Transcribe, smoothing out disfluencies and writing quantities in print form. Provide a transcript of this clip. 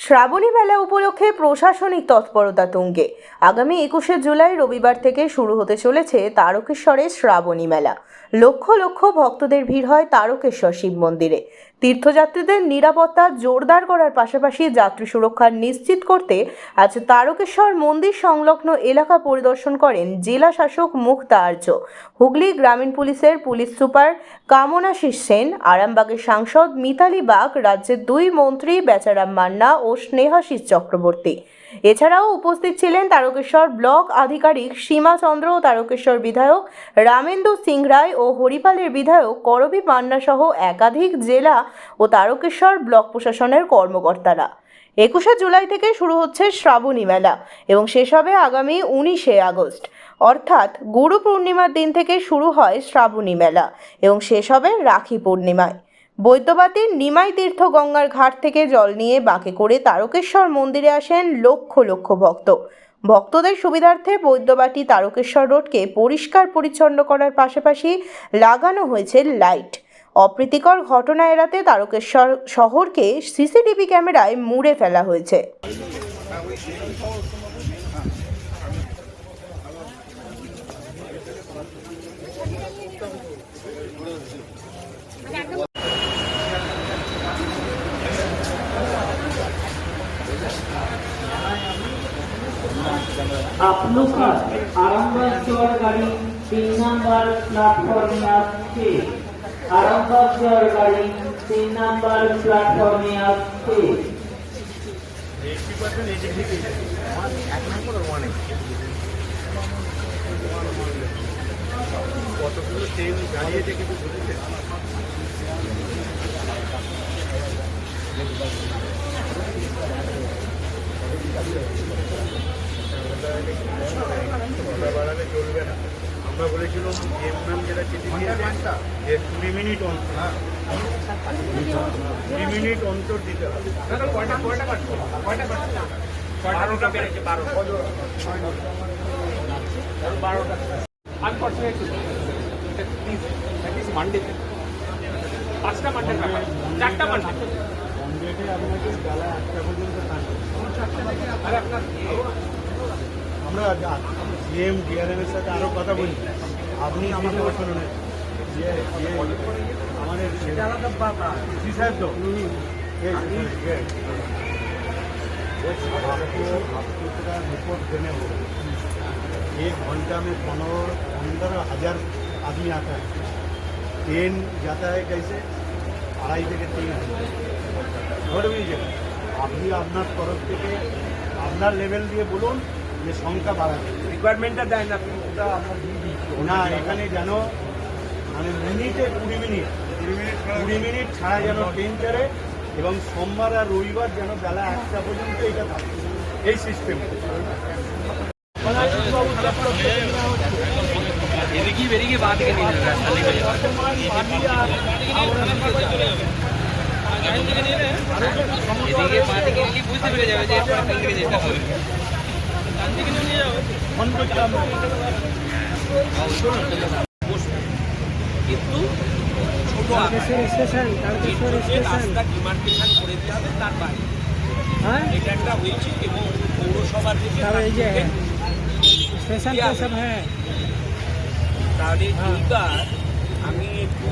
শ্রাবণী মেলা উপলক্ষে প্রশাসনিক তৎপরতা তুঙ্গে। আগামী 21শে জুলাই রবিবার থেকে শুরু হতে চলেছে তারকেশ্বরের শ্রাবণী মেলা। লক্ষ লক্ষ ভক্তদের ভিড় হয় তারকেশ্বর শিব মন্দিরে। তীর্থযাত্রীদের নিরাপত্তা জোরদার করার পাশাপাশি যাত্রী সুরক্ষা নিশ্চিত করতে আজ তারকেশ্বর মন্দির সংলগ্ন এলাকা পরিদর্শন করেন জেলা শাসক মুক্তা আর্য, হুগলি গ্রামীণ পুলিশের পুলিশ সুপার কামনাশিস সেন, আরামবাগের সাংসদ মিতালি বাগ, রাজ্যের 2 মন্ত্রী বেচারাম মান্না ও স্নেহাশিস চক্রবর্তী। এছাড়াও উপস্থিত ছিলেন তারকেশ্বর ব্লক আধিকারিক সীমা চন্দ্র, তারকেশ্বর বিধায়ক রামেন্দু সিং রায় ও হরিপালের বিধায়ক করবী মান্না সহ একাধিক জেলা ও তারকেশ্বর ব্লক প্রশাসনের কর্মকর্তারা। 21শে জুলাই থেকে শুরু হচ্ছে শ্রাবণী মেলা এবং শেষ হবে আগামী 19শে আগস্ট, অর্থাৎ গুরু পূর্ণিমার দিন থেকে শুরু হয় শ্রাবণী মেলা এবং শেষ হবে রাখি পূর্ণিমায়। বৈদ্যবাটীর নিমাই তীর্থ গঙ্গার ঘাট থেকে জল নিয়ে বাঁকে করে তারকেশ্বর মন্দিরে আসেন লক্ষ লক্ষ ভক্ত। ভক্তদের সুবিধার্থে বৈদ্যবাটী তারকেশ্বর রোডকে পরিষ্কার পরিচ্ছন্ন করার পাশাপাশি লাগানো হয়েছে লাইট। অপ্রীতিকর ঘটনা এড়াতে তারকেশ্বর শহরকে সিসিটিভি ক্যামেরায় মুড়ে ফেলা হয়েছে। आप लोग का आरामबाग जाওয়ার গাড়ি 3 নাম্বার প্ল্যাটফর্মে আসছে। আরামবাগ যাওয়ার গাড়ি 3 নাম্বার প্ল্যাটফর্মে আসছে। 80% এদিকে এক নম্বর আর 1 কতগুলো ট্রেন দাঁড়িয়েছে কিন্তু বুঝেছে বাড়ালে চলবে না। আমরা বলেছিলাম ম্যাম যেটা চিঠি দিয়েছে যে 2 মিনিট অন্তর 2 মিনিট অন্তর দিতে হবে। মানডে 5টা মানডে 4টা মানডে কমপ্লিটে আপনাকে বেলা 1টা পর্যন্ত থাকবে। আরে আপনার আমরা জিএম ডিআরএম এর সাথে আরও কথা বলছি। আপনি আমাকে শুনুন আমাদের সেটা আলাদা ব্যাপার জি সাহেব তো आपको पूरा रिपोर्ट देने हो। 1 घंटा में 15,000 आदमी आता है। ट्रेन जाता है कैसे 2.5 থেকে 3 ধরে বুঝেছেন। আপনি আপনার তরফ থেকে আপনার লেভেল দিয়ে বলুন যে সংখ্যা বাড়াবে। রিকোয়ারমেন্টটা দেন আপনি ওটা আমরা না এখানে যেন মানে মিনিটে 20 মিনিট ছাড়া যেন ট্রেন চলে এবং সোমবার আর রবিবার যেন বেলা 1টা পর্যন্ত এটা থাকে এই সিস্টেম। এদিকে বেরিয়ে বাঁ দিকে নিয়ে যাবে রাস্তা লেগে যাবে এদিকে বাঁ দিকে নিয়ে বুঝতে পেরে যাবে যে আপনার কোন দিকে যেতে হবে। ডান দিকে নিয়ে যাবে ফোন করতে আমরা কিন্তু ছোট স্টেশন তারকেশ্বর স্টেশন রাস্তা ডিমার্কেশন করে দেওয়া হবে তার বাইরে। হ্যাঁ এটা একটা হয়েছে এবং পৌরসভার থেকে এই যে স্টেশন সব হ্যাঁ তাহলে এইবার আমি একটু